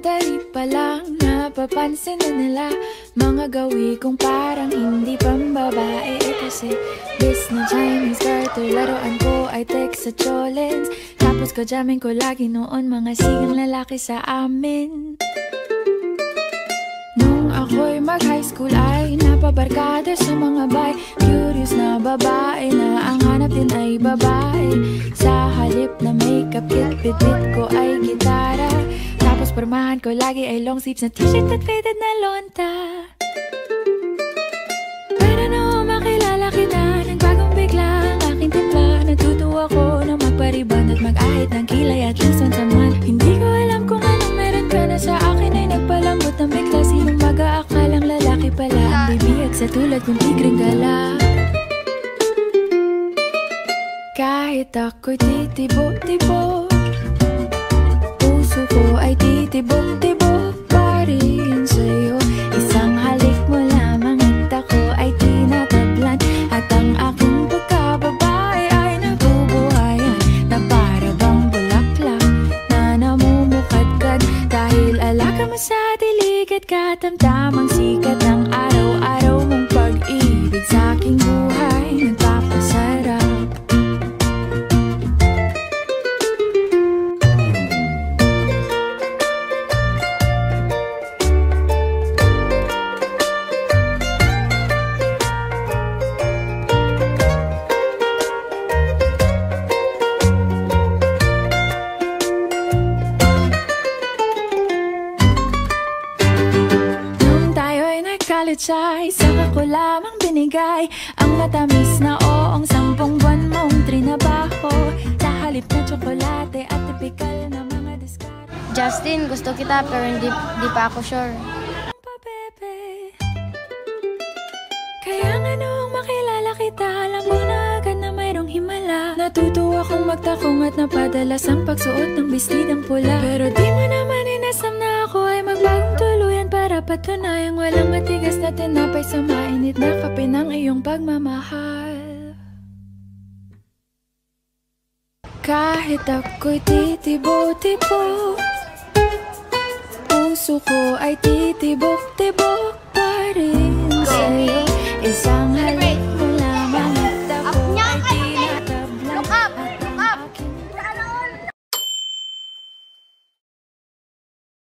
Dali pa lang napapansin na nila mga gawi kong parang hindi pambabae. Kasi bis na Chinese garter, laruan ko ay text sa cholens. Tapos kajamin ko lagi noon mga sigang lalaki sa amin. Nung ako'y mag-high school ay napabarkada sa mga bay. Curious na babae na ang hanap din ay babae. Sa halip na makeup kit, bit-bit ko ay gitara. Tapos pormahan ko lagi ay long sleeves na t-shirt at faded na lonta. Pero nung makilala kita, nagbagong bigla ang aking timpla. Natutuwa ko na magpariban at mag-ahit ng kilay at least once a month. Hindi ko alam kung anong meron ka na sa akin ay nagpalambot ng bigla. Sinong mag-aakalang lalaki pala ang bibiyag sa tulad kong tigreng gala. Kahit ako'y titibok-tibok, puso ko ay titibok-tibok pa rin sa'yo. Isang halik mo lamang at ako ay tinatablan. At ang aking pagkababae ay nabubuhayan na para bang bulaklak na namumukadkad. Dahil alaga mo sa dilig at katamtamang sikat ng araw-araw mong pag-ibig sa aking buhay nagpapasarap. Ay saka ko lamang binigay ang matamis na oong 10 buwan mong trinabaho. Sa halip na tsokolate at tipikal na mga diskarte. Justin, gusto kita pero hindi pa ako sure. Kaya nga noong makilala kita, alam mo na agad na mayroong himala. Natutuwa kong magtakong at napadalas ang pagsuot ng bestidang pula. Pero di mo naman inasam na ako ay magbagong tuluyan para patunayang walang matigas na tinapay sa mainit na kape ng iyong pagmamahal. Kahit ako'y titibo-tibo, puso ko ay titibok-tibok pa rin sa'yo. Isang halik